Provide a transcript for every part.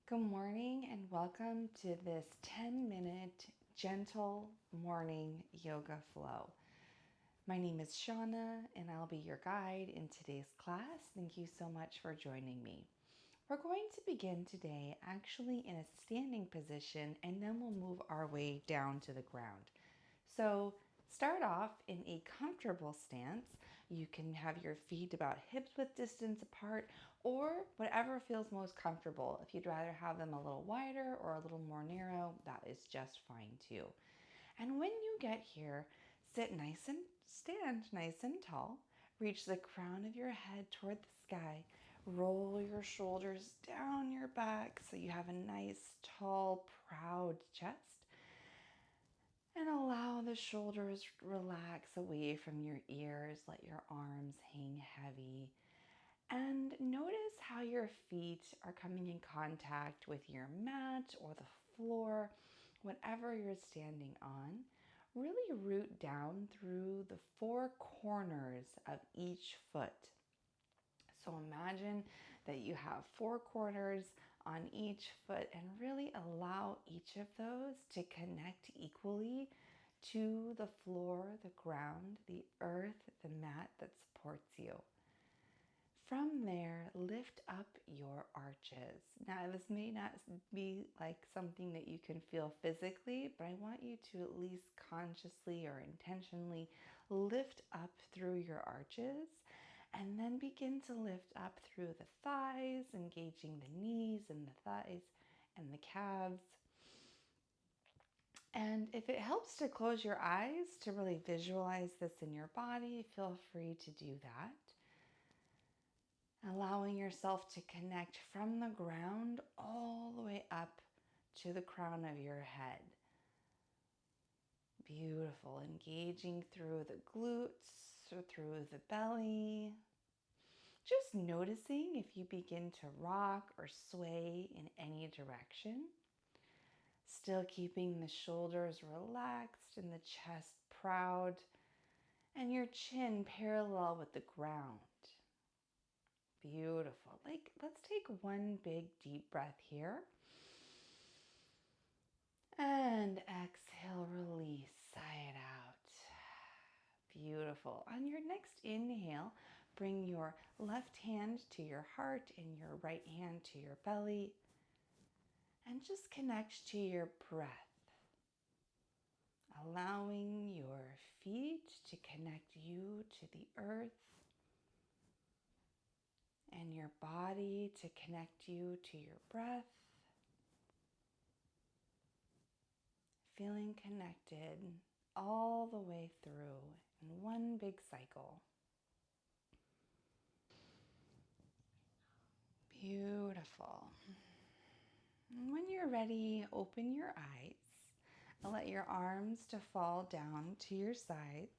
Good morning and welcome to this 10-minute gentle morning yoga flow. My name is Shauna and I'll be your guide in today's class. Thank you so much for joining me. We're going to begin today actually in a standing position and then we'll move our way down to the ground. So start off in a comfortable stance. You can have your feet about hip width distance apart or whatever feels most comfortable. If you'd rather have them a little wider or a little more narrow, that is just fine too. And when you get here, stand nice and tall. Reach the crown of your head toward the sky. Roll your shoulders down your back so you have a nice, tall, proud chest. And allow the shoulders relax away from your ears. Let your arms hang heavy. And notice how your feet are coming in contact with your mat or the floor, whatever you're standing on. Really root down through the four corners of each foot. So imagine that you have four corners on each foot and really allow each of those to connect equally to the floor, the ground, the earth, the mat that supports you. From there, lift up your arches. Now, this may not be like something that you can feel physically, but I want you to at least consciously or intentionally lift up through your arches and then begin to lift up through the thighs, engaging the knees and the thighs and the calves. And if it helps to close your eyes to really visualize this in your body, feel free to do that. Allowing yourself to connect from the ground all the way up to the crown of your head. Beautiful. Engaging through the glutes or through the belly. Just noticing if you begin to rock or sway in any direction. Still keeping the shoulders relaxed and the chest proud and your chin parallel with the ground. Beautiful. Let's take one big deep breath here. And exhale, release, sigh it out. Beautiful. On your next inhale, bring your left hand to your heart and your right hand to your belly. And just connect to your breath. Allowing your feet to connect you to the earth. And your body to connect you to your breath. Feeling connected all the way through in one big cycle. Beautiful. And when you're ready, open your eyes. Let your arms to fall down to your sides.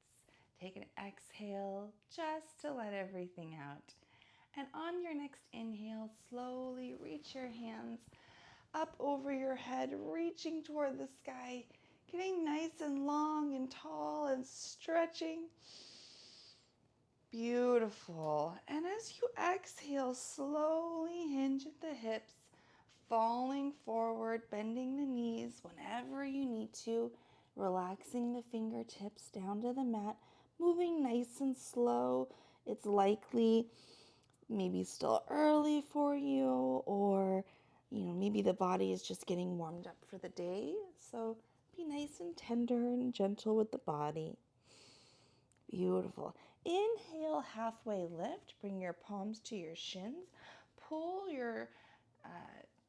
Take an exhale just to let everything out. And on your next inhale, slowly reach your hands up over your head, reaching toward the sky, getting nice and long and tall and stretching. Beautiful. And as you exhale, slowly hinge at the hips, falling forward, bending the knees whenever you need to, relaxing the fingertips down to the mat, moving nice and slow. It's likely maybe still early for you, or maybe the body is just getting warmed up for the day. So be nice and tender and gentle with the body. Beautiful. Inhale, halfway lift. Bring your palms to your shins. Pull your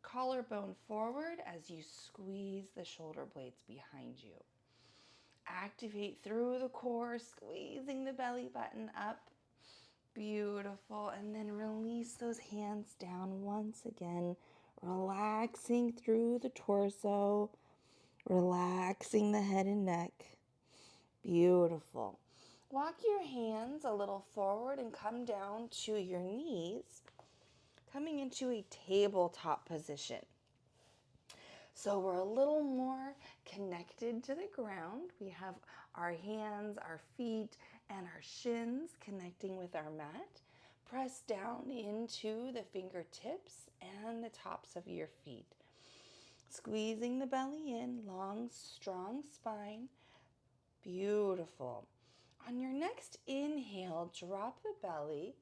collarbone forward as you squeeze the shoulder blades behind you. Activate through the core, squeezing the belly button up. Beautiful. And then release those hands down once again, relaxing through the torso, relaxing the head and neck. Beautiful. Walk your hands a little forward and come down to your knees, coming into a tabletop position. So we're a little more connected to the ground. We have our hands, our feet, and our shins connecting with our mat. Press down into the fingertips and the tops of your feet. Squeezing the belly in, long, strong spine. Beautiful. On your next inhale, drop the belly,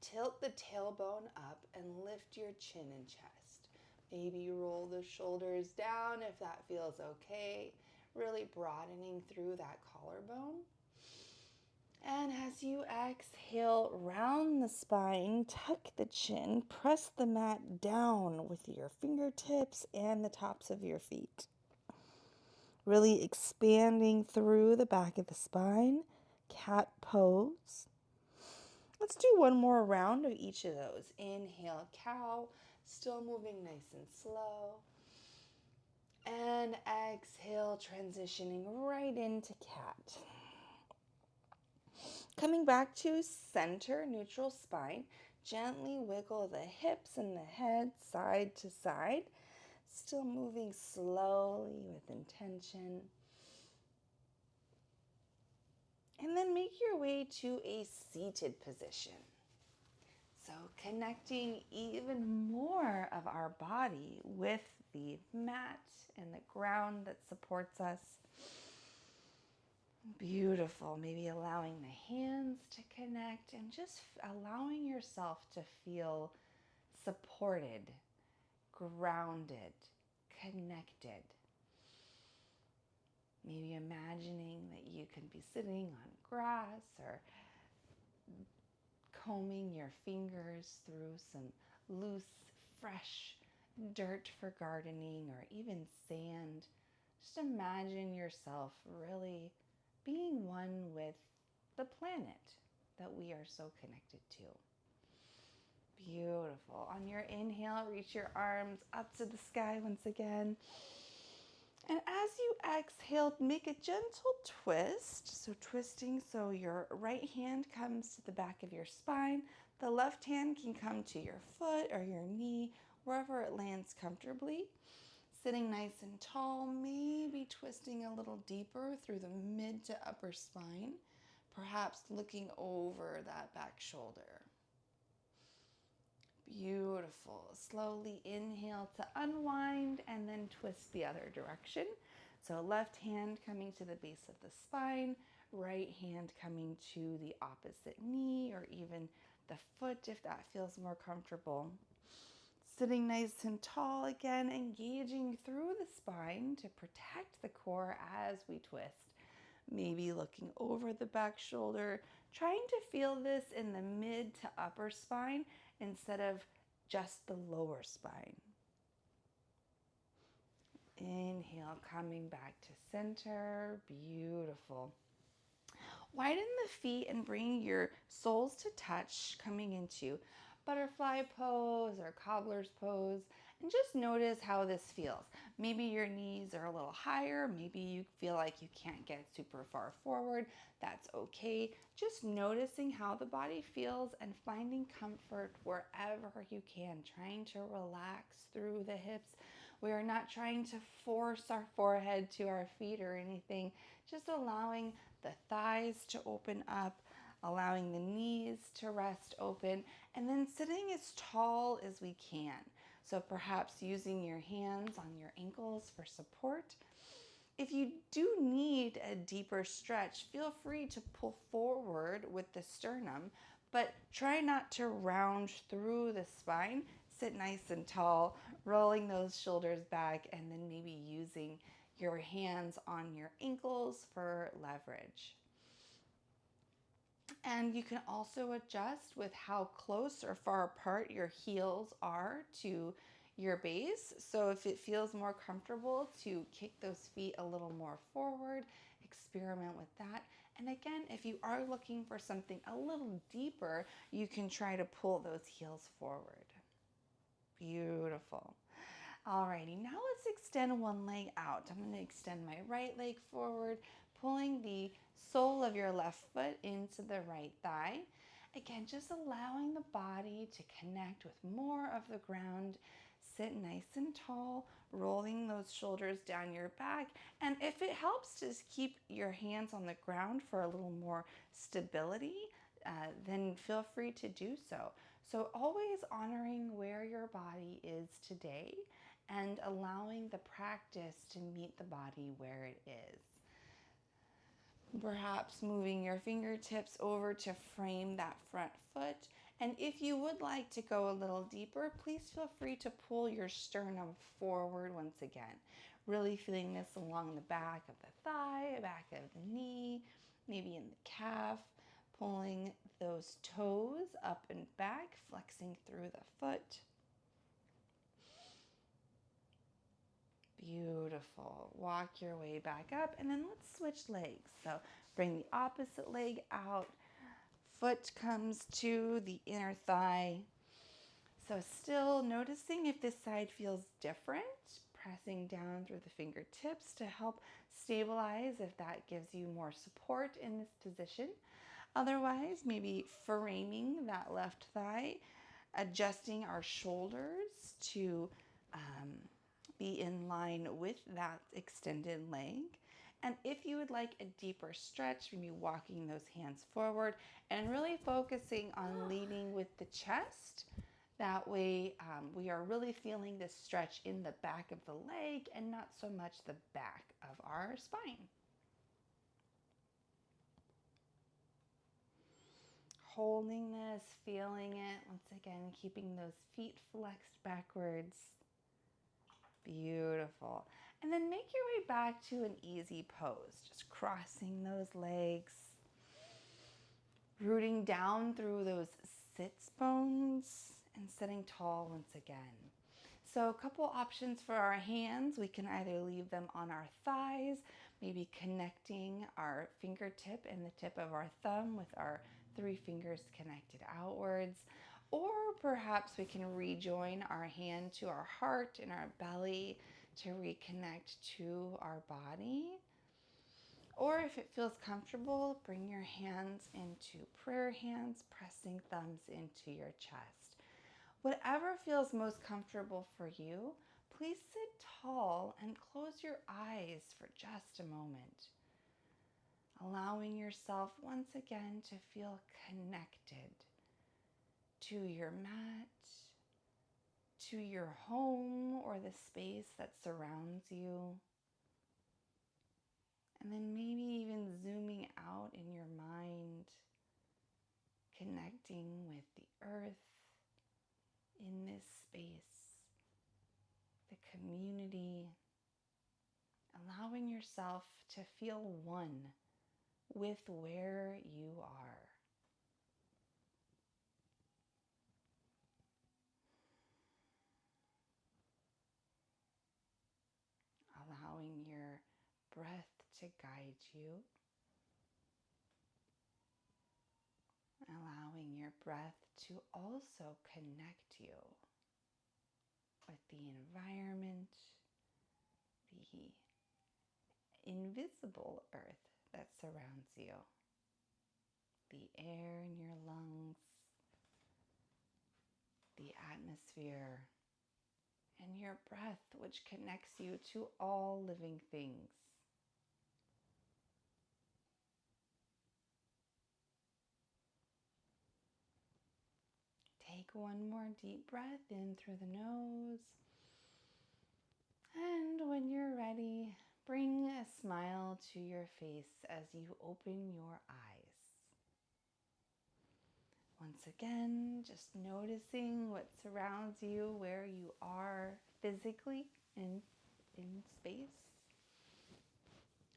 tilt the tailbone up, and lift your chin and chest. Maybe roll the shoulders down if that feels okay, really broadening through that collarbone. And as you exhale, round the spine, tuck the chin, press the mat down with your fingertips and the tops of your feet. Really expanding through the back of the spine, cat pose. Let's do one more round of each of those. Inhale, cow, still moving nice and slow. And exhale, transitioning right into cat. Coming back to center, neutral spine, gently wiggle the hips and the head side to side, still moving slowly with intention. And then make your way to a seated position. So connecting even more of our body with the mat and the ground that supports us. Beautiful. Maybe allowing the hands to connect and just allowing yourself to feel supported, grounded, connected. Maybe imagining that you can be sitting on grass or combing your fingers through some loose, fresh dirt for gardening or even sand. Just imagine yourself really being one with the planet that we are so connected to. Beautiful. On your inhale, reach your arms up to the sky once again. And as you exhale, make a gentle twist. So twisting so your right hand comes to the back of your spine. The left hand can come to your foot or your knee, wherever it lands comfortably. Sitting nice and tall, maybe twisting a little deeper through the mid to upper spine, perhaps looking over that back shoulder. Beautiful. Slowly inhale to unwind and then twist the other direction. So left hand coming to the base of the spine, right hand coming to the opposite knee or even the foot if that feels more comfortable. Sitting nice and tall again, engaging through the spine to protect the core as we twist. Maybe looking over the back shoulder, trying to feel this in the mid to upper spine instead of just the lower spine. Inhale, coming back to center. Beautiful. Widen the feet and bring your soles to touch, coming into butterfly pose or cobbler's pose, and just notice how this feels. Maybe your knees are a little higher, maybe you feel like you can't get super far forward. That's okay. Just noticing how the body feels and finding comfort wherever you can, trying to relax through the hips. We are not trying to force our forehead to our feet or anything, just allowing the thighs to open up, allowing the knees to rest open, and then sitting as tall as we can. So perhaps using your hands on your ankles for support. If you do need a deeper stretch, feel free to pull forward with the sternum, but try not to round through the spine. Sit nice and tall, rolling those shoulders back, and then maybe using your hands on your ankles for leverage. And you can also adjust with how close or far apart your heels are to your base. So if it feels more comfortable to kick those feet a little more forward, experiment with that. And again, if you are looking for something a little deeper, you can try to pull those heels forward. Beautiful. Alrighty, now let's extend one leg out. I'm going to extend my right leg forward, pulling the sole of your left foot into the right thigh. Again, just allowing the body to connect with more of the ground. Sit nice and tall, rolling those shoulders down your back. And if it helps to keep your hands on the ground for a little more stability, then feel free to do so. So always honoring where your body is today and allowing the practice to meet the body where it is. Perhaps moving your fingertips over to frame that front foot. And if you would like to go a little deeper, please feel free to pull your sternum forward once again. Really feeling this along the back of the thigh, back of the knee, maybe in the calf, pulling those toes up and back, flexing through the foot. Beautiful. Walk your way back up, and then let's switch legs. So bring the opposite leg out. Foot comes to the inner thigh. So still noticing if this side feels different, pressing down through the fingertips to help stabilize if that gives you more support in this position. Otherwise, maybe framing that left thigh, adjusting our shoulders to be in line with that extended leg. And if you would like a deeper stretch, maybe walking those hands forward and really focusing on leading with the chest. That way we are really feeling this stretch in the back of the leg and not so much the back of our spine. Holding this, feeling it. Once again, keeping those feet flexed backwards. Beautiful. And then make your way back to an easy pose. Just crossing those legs. Rooting down through those sits bones and sitting tall once again. So a couple options for our hands. We can either leave them on our thighs, maybe connecting our fingertip and the tip of our thumb with our 3 fingers connected outwards. Or perhaps we can rejoin our hand to our heart and our belly to reconnect to our body. Or if it feels comfortable, bring your hands into prayer hands, pressing thumbs into your chest. Whatever feels most comfortable for you, please sit tall and close your eyes for just a moment. Allowing yourself once again to feel connected to your mat, to your home or the space that surrounds you. And then maybe even zooming out in your mind, connecting with the earth in this space, the community, allowing yourself to feel one with where you are. Allowing your breath to guide you. Allowing your breath to also connect you with the environment, the invisible earth that surrounds you, the air in your lungs, the atmosphere, and your breath, which connects you to all living things. Take one more deep breath in through the nose. And when you're ready, bring a smile to your face as you open your eyes. Once again, just noticing what surrounds you, where you are physically in space,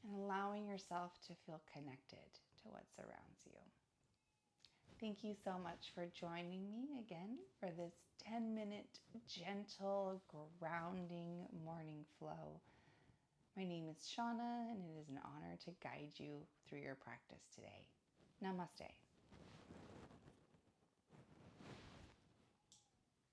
and allowing yourself to feel connected to what surrounds you. Thank you so much for joining me again for this 10-minute gentle grounding morning flow. My name is Shauna, and it is an honor to guide you through your practice today. Namaste.